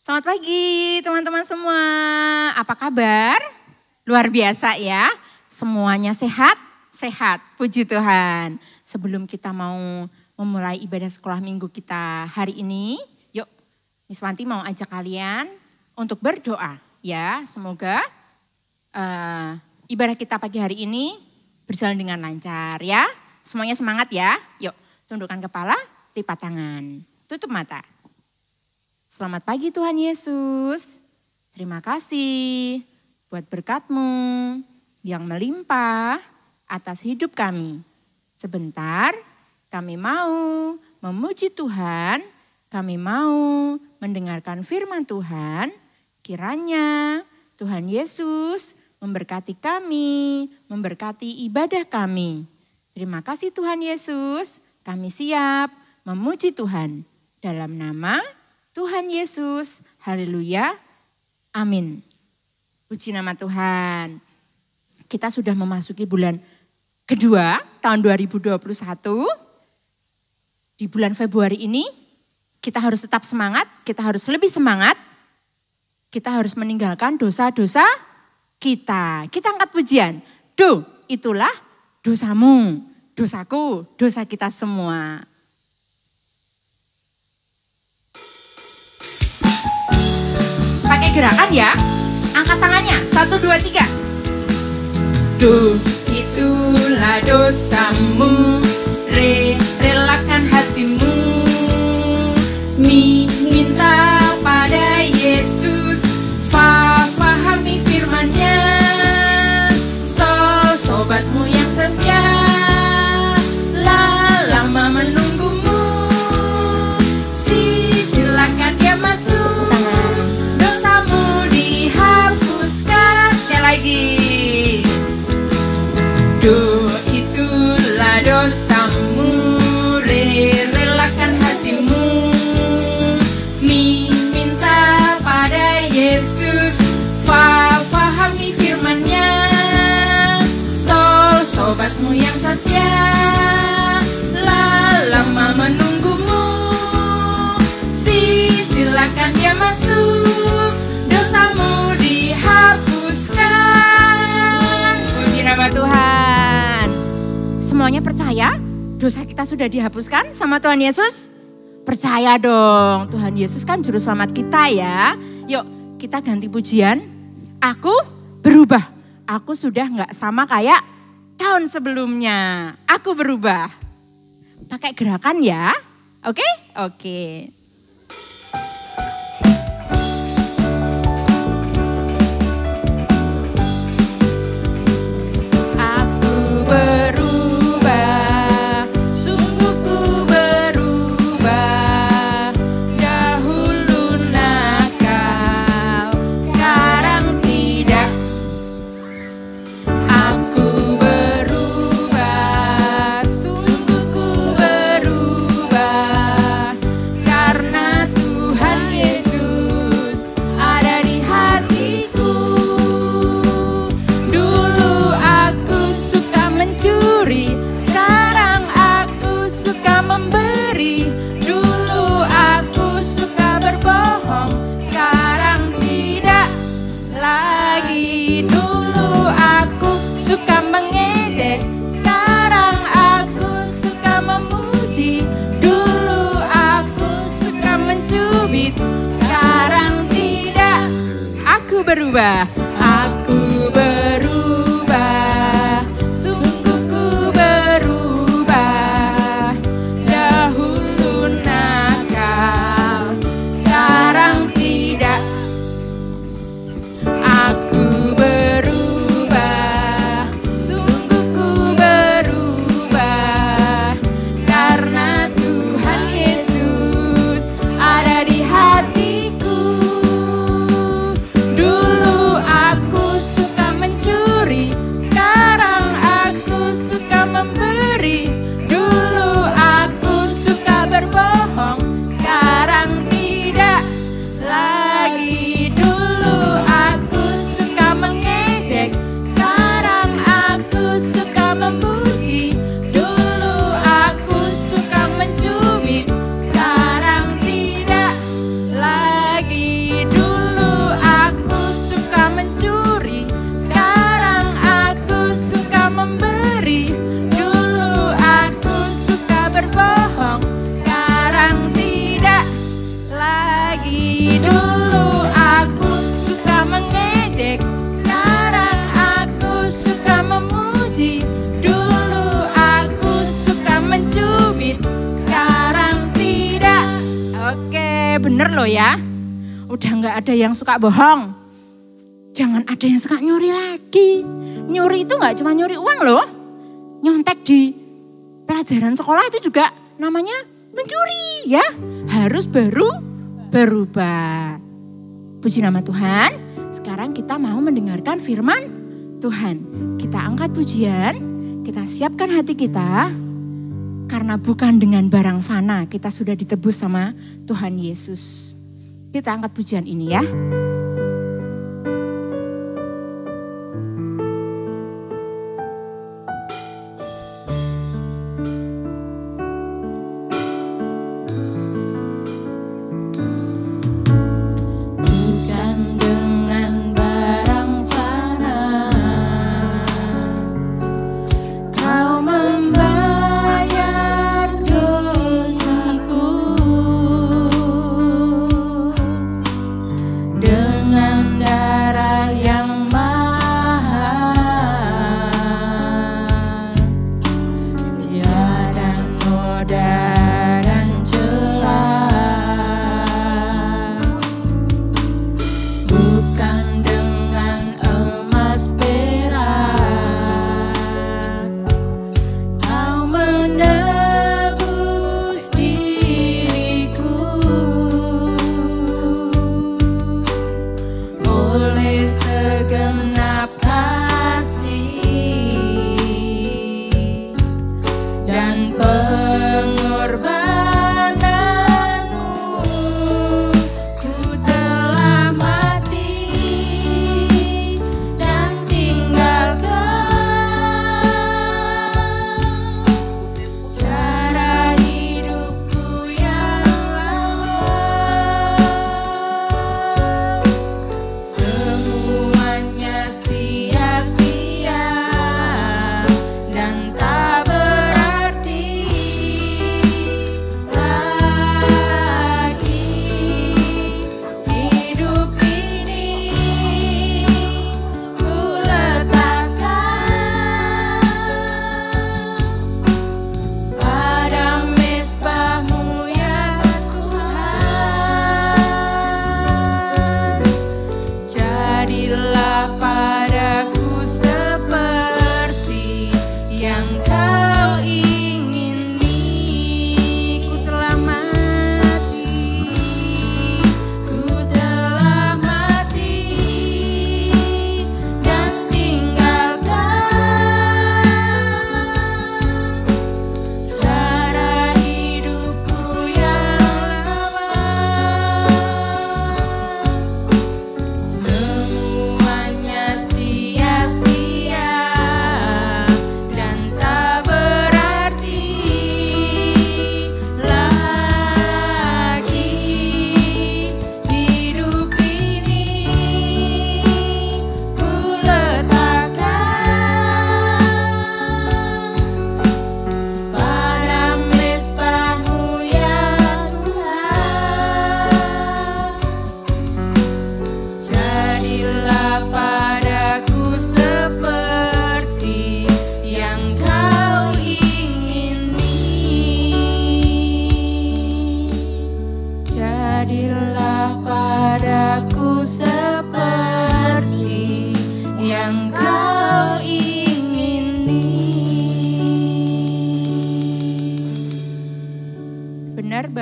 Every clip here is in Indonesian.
Selamat pagi teman-teman semua. Apa kabar? Luar biasa ya. Semuanya sehat? Sehat, puji Tuhan. Sebelum kita mau memulai ibadah sekolah minggu kita hari ini, yuk Miss Wanti mau ajak kalian untuk berdoa ya. Semoga ibadah kita pagi hari ini berjalan dengan lancar ya. Semuanya semangat ya. Yuk tundukkan kepala, lipat tangan, tutup mata. Selamat pagi Tuhan Yesus, terima kasih buat berkat-Mu yang melimpah atas hidup kami. Sebentar kami mau memuji Tuhan, kami mau mendengarkan firman Tuhan. Kiranya Tuhan Yesus memberkati kami, memberkati ibadah kami. Terima kasih Tuhan Yesus, kami siap memuji Tuhan dalam nama Tuhan Yesus, haleluya, amin. Puji nama Tuhan. Kita sudah memasuki bulan kedua tahun 2021. Di bulan Februari ini kita harus tetap semangat, kita harus lebih semangat. Kita harus meninggalkan dosa-dosa kita. Kita angkat pujian. Itulah dosamu, dosaku, dosa kita semua. Pakai gerakan ya, angkat tangannya, 1, 2, 3. Itulah dosamu, relakan hatimu, minta pada Yesus, fahami firman-Nya, sobatmu yang setia, lama menunggumu, silakan dia masuk. Lagi. Itulah dosamu, relakan hatimu, minta pada Yesus, fahami firman-Nya, sobatmu yang setia, lama menunggumu, silakan dia masuk, dosamu dihapus. Nama Tuhan. Semuanya percaya dosa kita sudah dihapuskan sama Tuhan Yesus? Percaya dong, Tuhan Yesus kan juru selamat kita ya. Yuk kita ganti pujian. Aku berubah. Aku sudah gak sama kayak tahun sebelumnya. Aku berubah. Pakai gerakan ya. Oke? Oke. Berubah, aku berubah, sungguh ku berubah. Dahulu nakal, sekarang tidak. Aku berubah, sungguh ku berubah. Karena Tuhan Yesus ada di hatiku. Dulu bener loh ya. Udah gak ada yang suka bohong. Jangan ada yang suka nyuri lagi. Nyuri itu gak cuma nyuri uang loh. Nyontek di pelajaran sekolah itu juga namanya mencuri ya. Harus berubah. Puji nama Tuhan. Sekarang kita mau mendengarkan firman Tuhan. Kita angkat pujian, kita siapkan hati kita. Karena bukan dengan barang fana kita sudah ditebus sama Tuhan Yesus. Kita angkat pujian ini ya.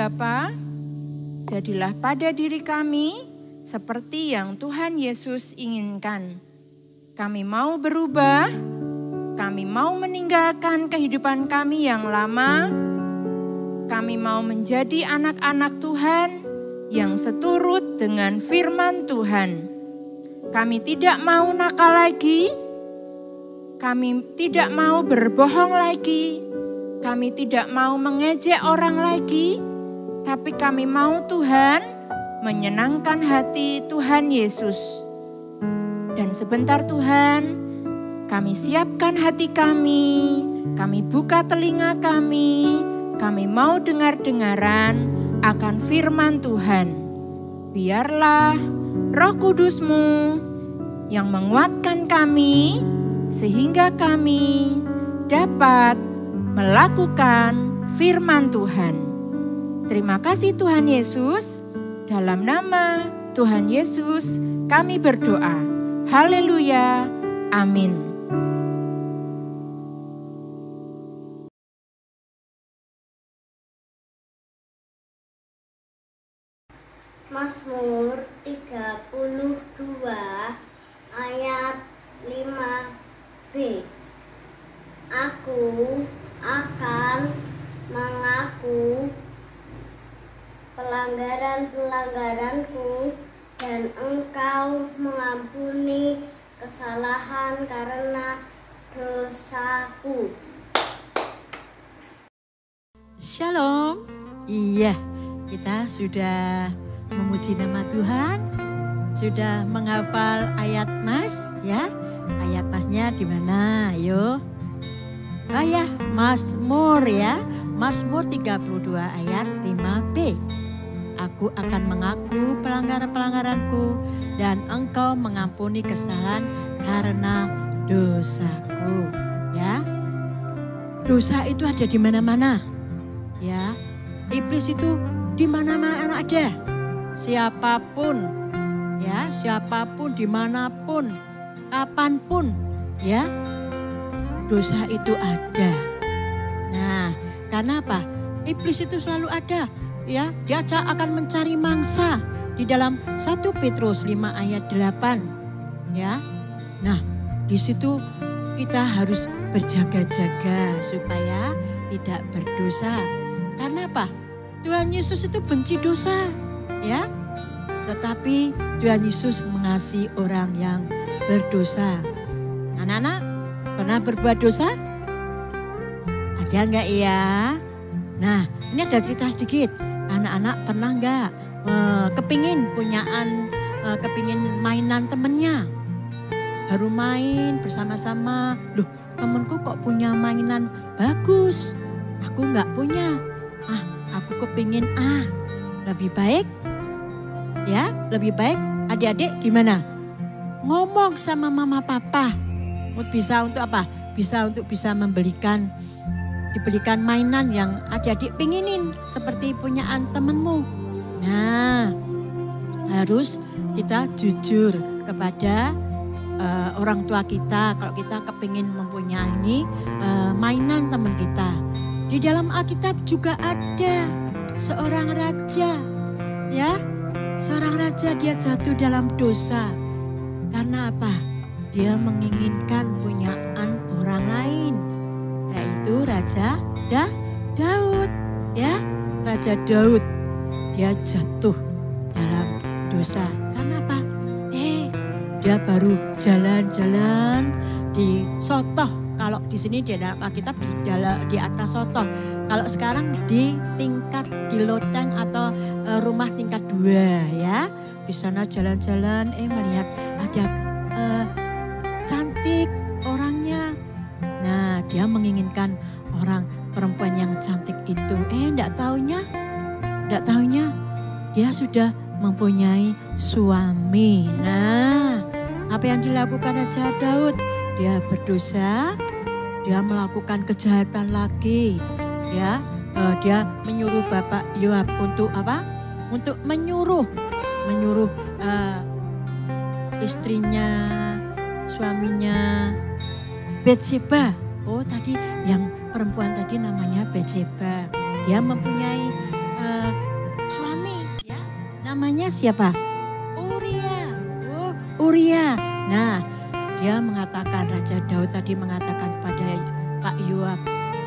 Bapa, jadilah pada diri kami seperti yang Tuhan Yesus inginkan. Kami mau berubah, kami mau meninggalkan kehidupan kami yang lama, kami mau menjadi anak-anak Tuhan yang seturut dengan firman Tuhan. Kami tidak mau nakal lagi, kami tidak mau berbohong lagi, kami tidak mau mengejek orang lagi, tapi kami mau Tuhan menyenangkan hati Tuhan Yesus. Dan sebentar Tuhan, kami siapkan hati kami buka telinga kami mau dengar-dengaran akan firman Tuhan. Biarlah Roh Kudus-Mu yang menguatkan kami sehingga kami dapat melakukan firman Tuhan. Terima kasih Tuhan Yesus, Dalam nama Tuhan Yesus kami berdoa. Haleluya. Amin. Mazmur 32 ayat 5b. Aku akan mengaku pelanggaran-pelanggaranku dan Engkau mengampuni kesalahan karena dosaku. Shalom. Iya, kita sudah memuji nama Tuhan, sudah menghafal ayat Mas ya. Ayat Masnya di mana? Ayo. Ya, Mazmur ya. Mazmur 32 ayat 5b. Aku akan mengaku pelanggaran-pelanggaranku dan Engkau mengampuni kesalahan karena dosaku. Ya. Dosa itu ada di mana-mana. Ya. Iblis itu di mana-mana ada. Siapapun, ya, siapapun, dimanapun, kapanpun, ya, dosa itu ada. Nah, karena apa? Iblis itu selalu ada, ya. Dia akan mencari mangsa di dalam 1 Petrus 5 ayat 8, ya. Nah, di situ kita harus berjaga-jaga supaya tidak berdosa. Karena apa? Tuhan Yesus itu benci dosa. Ya, tetapi Tuhan Yesus mengasihi orang yang berdosa. Anak-anak pernah berbuat dosa? Ada enggak ya? Nah, ini ada cerita sedikit. Anak-anak pernah enggak kepingin mainan temennya? Baru main bersama-sama. Loh, temenku kok punya mainan bagus? Aku enggak punya. Aku kepingin lebih baik. Ya, lebih baik adik-adik gimana? Ngomong sama mama papa. Bisa untuk apa? Bisa dibelikan mainan yang adik-adik pinginin seperti punyaan temenmu. Nah, harus kita jujur kepada orang tua kita kalau kita kepingin mempunyai mainan teman kita. Di dalam Alkitab juga ada seorang raja, ya. Seorang raja dia jatuh dalam dosa. Karena apa? Dia menginginkan punyaan orang lain. Yaitu Raja Daud. Ya, Raja Daud. Dia jatuh dalam dosa. Karena apa? Dia baru jalan-jalan di Sotoh. Kalau di sini di dalam Alkitab di atas Sotoh. Kalau sekarang di loteng atau rumah tingkat 2 ya. Di sana jalan-jalan melihat ada cantik orangnya. Nah, dia menginginkan orang perempuan yang cantik itu. Enggak taunya dia sudah mempunyai suami. Nah, apa yang dilakukan Raja Daud? Dia berdosa, dia melakukan kejahatan lagi. Ya, dia menyuruh Bapak Yoab untuk apa? Untuk menyuruh istrinya, suaminya Betseba. Oh, tadi yang perempuan tadi namanya Betseba. Dia mempunyai suami, ya. Namanya siapa? Uria. Oh, Uria. Nah, dia mengatakan, Raja Daud tadi mengatakan pada Pak Yoab,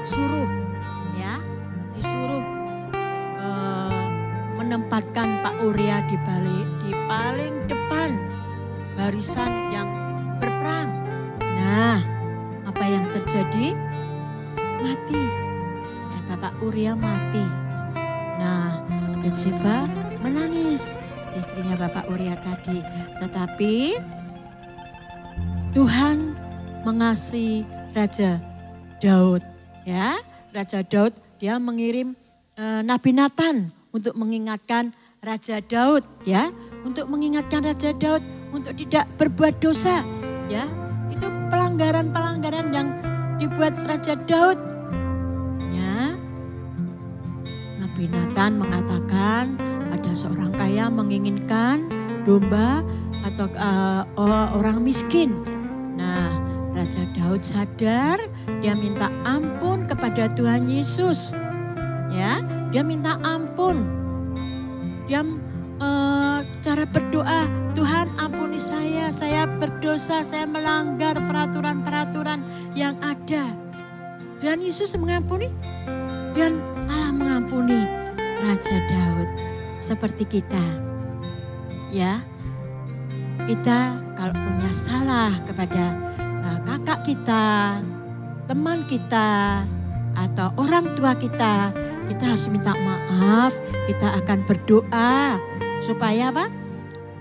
disuruh menempatkan Pak Uria di paling depan barisan yang berperang. Nah, apa yang terjadi? Mati. Bapak Uria mati. Nah, Betseba menangis, istrinya Bapak Uria tadi. Tetapi Tuhan mengasihi Raja Daud, ya. Raja Daud dia mengirim Nabi Nathan untuk mengingatkan Raja Daud, ya, untuk mengingatkan Raja Daud untuk tidak berbuat dosa, ya. Itu pelanggaran-pelanggaran yang dibuat Raja Daud, ya. Nabi Nathan mengatakan ada seorang kaya menginginkan domba atau orang miskin. Nah, Raja Daud sadar, dia minta ampun kepada Tuhan Yesus. Ya, dia minta ampun. Dia cara berdoa, Tuhan ampuni saya berdosa, saya melanggar peraturan-peraturan yang ada. Tuhan Yesus mengampuni dan Allah mengampuni Raja Daud. Seperti kita, ya, kita kalau punya salah kepada kakak kita, teman kita, atau orang tua kita harus minta maaf. Kita akan berdoa supaya apa?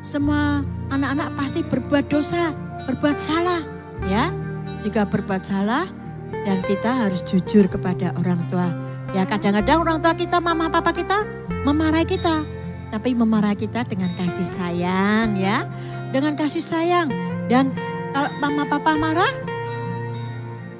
Semua anak-anak pasti berbuat dosa, berbuat salah, ya. Jika berbuat salah, dan kita harus jujur kepada orang tua. Ya, kadang-kadang orang tua kita, mama papa kita memarahi kita, tapi memarahi kita dengan kasih sayang, ya, dengan kasih sayang. Dan kalau mama papa marah,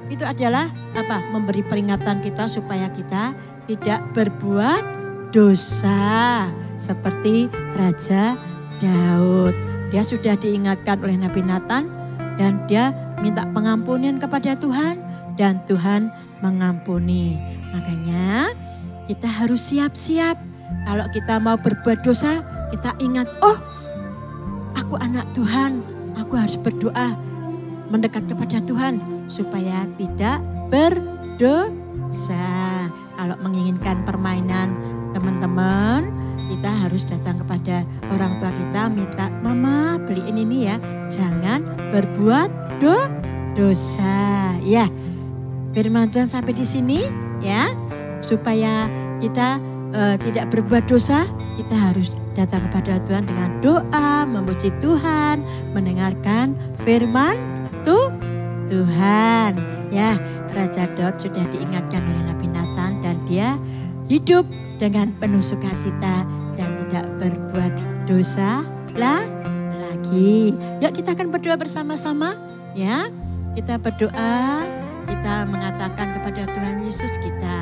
itu adalah apa? Memberi peringatan kita supaya kita tidak berbuat dosa seperti Raja Daud. Dia sudah diingatkan oleh Nabi Nathan dan dia minta pengampunian kepada Tuhan dan Tuhan mengampuni. Makanya kita harus siap-siap. Kalau kita mau berbuat dosa, kita ingat, oh, aku anak Tuhan, aku harus berdoa mendekat kepada Tuhan supaya tidak berdosa. Kalau menginginkan permainan teman-teman, kita harus datang kepada orang tua kita, minta, mama beliin ini ya, jangan berbuat dosa. Ya, firman Tuhan sampai di sini ya, supaya kita tidak berbuat dosa, kita harus datang kepada Tuhan dengan doa, memuji Tuhan, mendengarkan firman Tuhan. Ya, Raja Daud sudah diingatkan oleh Nabi Nathan dan dia hidup dengan penuh sukacita dan tidak berbuat dosa lagi. Yuk kita akan berdoa bersama-sama ya. Kita berdoa, kita mengatakan kepada Tuhan Yesus kita,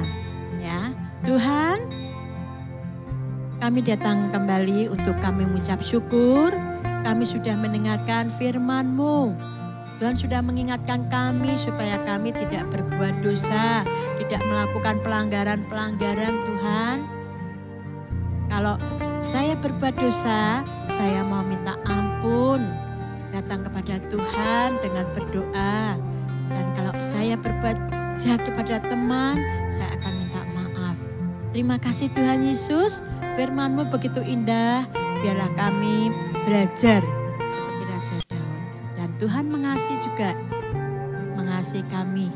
ya. Tuhan, kami datang kembali untuk kami mengucap syukur. Kami sudah mendengarkan firman-Mu. Tuhan sudah mengingatkan kami supaya kami tidak berbuat dosa, tidak melakukan pelanggaran-pelanggaran Tuhan. Kalau saya berbuat dosa, saya mau minta ampun, datang kepada Tuhan dengan berdoa. Dan kalau saya berbuat jahat kepada teman, saya akan minta maaf. Terima kasih Tuhan Yesus, firman-Mu begitu indah, biarlah kami belajar seperti Raja Daud. Dan Tuhan mengasihi juga, mengasihi kami.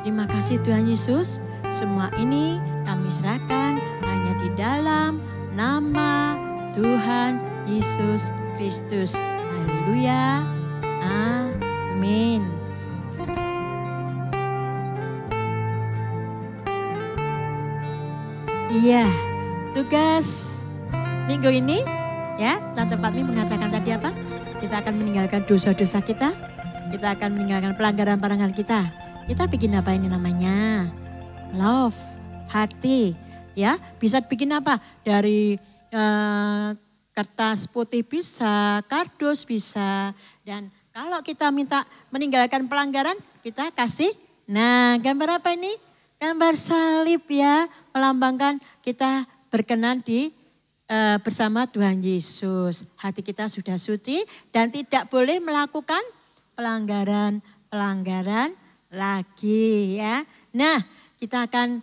Terima kasih Tuhan Yesus, semua ini kami serahkan hanya di dalam nama Tuhan Yesus Kristus. Haleluya. Amin. Iya, tugas minggu ini ya, Tante Fatmi mengatakan tadi apa? Kita akan meninggalkan dosa-dosa kita. Kita akan meninggalkan pelanggaran-pelanggaran kita. Kita bikin apa ini namanya? Love, hati. Ya, bisa bikin apa? Dari kertas putih bisa, kardus bisa. Dan kalau kita minta meninggalkan pelanggaran, kita kasih. Nah, gambar apa ini? Gambar salib ya, melambangkan kita berkenan di bersama Tuhan Yesus. Hati kita sudah suci dan tidak boleh melakukan pelanggaran lagi ya. Nah, kita akan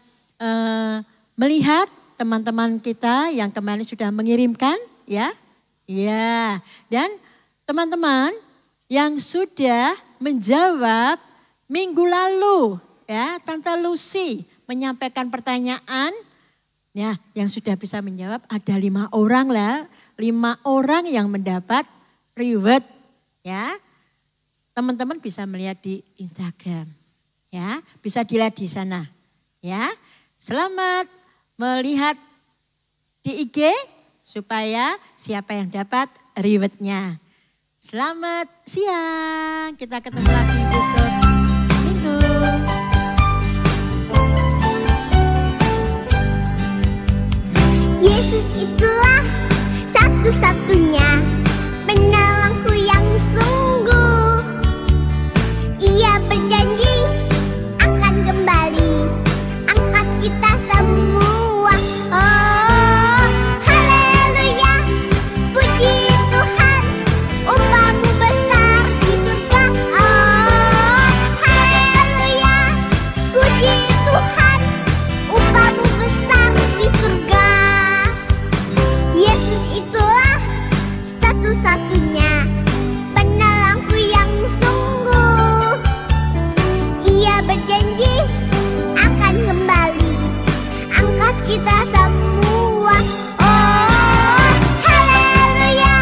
melihat teman-teman kita yang kemarin sudah mengirimkan ya. Ya, dan teman-teman yang sudah menjawab minggu lalu ya, Tante Lucy menyampaikan pertanyaan. Ya, yang sudah bisa menjawab ada 5 orang lah. 5 orang yang mendapat reward ya. Teman-teman bisa melihat di Instagram. Ya, bisa dilihat di sana. Ya. Selamat melihat di IG supaya siapa yang dapat rewardnya. Selamat siang. Kita ketemu lagi besok minggu. Yesus itulah satu-satunya penolongku yang sungguh. Ia berjanji akan kembali angkat kita semua. Oh, haleluya, puji Tuhan, upamu besar di surga. Oh, haleluya, puji Tuhan, upamu besar di surga. Yesus itulah satu-satunya penolongku yang sungguh. Ia berjanji akan kembali angkat kita semua. Oh, haleluya,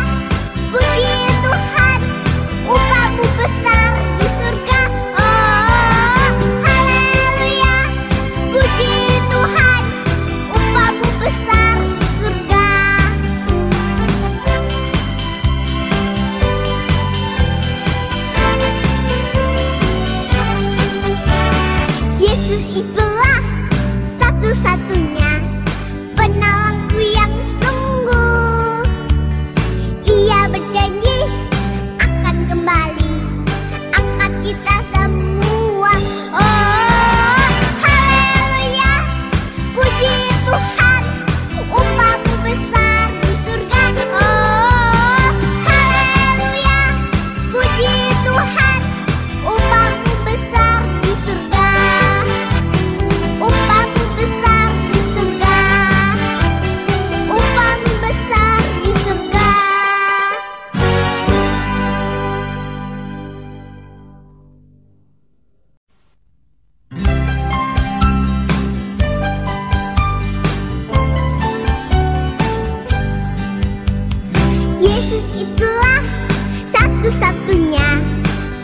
puji Tuhan, upamu besar di surga. Oh, haleluya, puji Tuhan, upamu besar di surga. Yesus itulah satu-satunya penolongku yang sungguh. Ia berjanji akan kembali angkat kita semua. Oh, haleluya, puji Tuhan, upamu besar di surga. Oh, haleluya, puji Tuhan, upamu besar di surga. Upamu besar di surga. Upamu besar di surga. Yesus itulah satu-satunya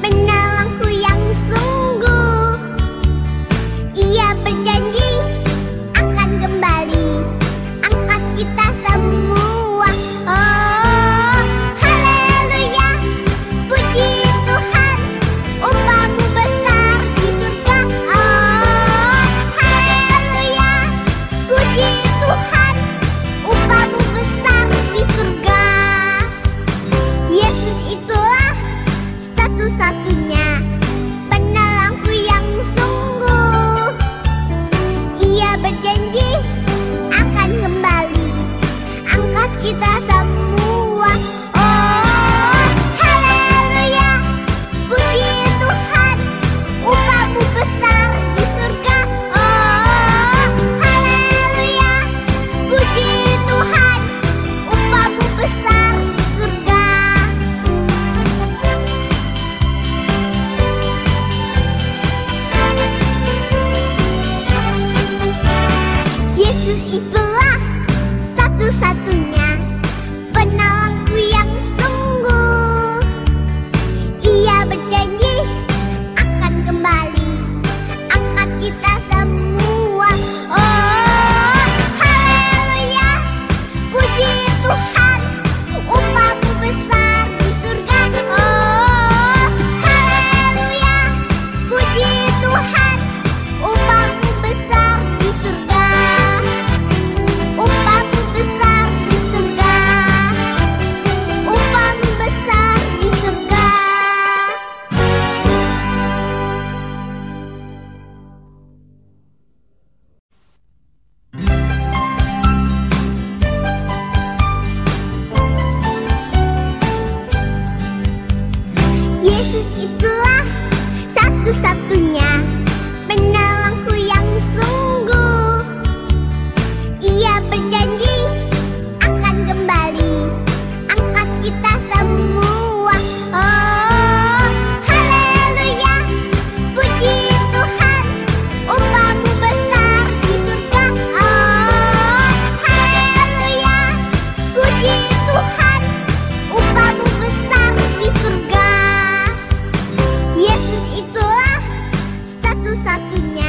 penolongku yang sungguh. Ia berjanji akan kembali angkat kita semua. Oh, haleluya, puji Tuhan, upamu besar di surga. Oh, haleluya, puji Tuhan, upamu besar di surga. Yesus itulah satu-satunya penolongku yang sungguh. Ia berjanji akan kembali angkat kita semua. Oh, haleluya, puji Tuhan, upamu besar di surga. Oh, haleluya, puji Tuhan, upamu besar di surga. Yesus itulah satu-satunya penolongku yang sungguh. Ia berjanji akan kembali angkat kita semua. Oh, haleluya, puji Tuhan, upamu besar di surga. Oh, haleluya, puji Tuhan, upamu besar di surga. Upamu besar di surga. Upamu besar di surga. Yesus itulah satu-satunya penolongku yang sungguh. Ia berjanji akan kembali angkat kita semua. Oh, haleluya, puji Tuhan, upamu besar di surga. Oh, haleluya, puji Tuhan, upamu besar di surga. Yesus itulah satu-satunya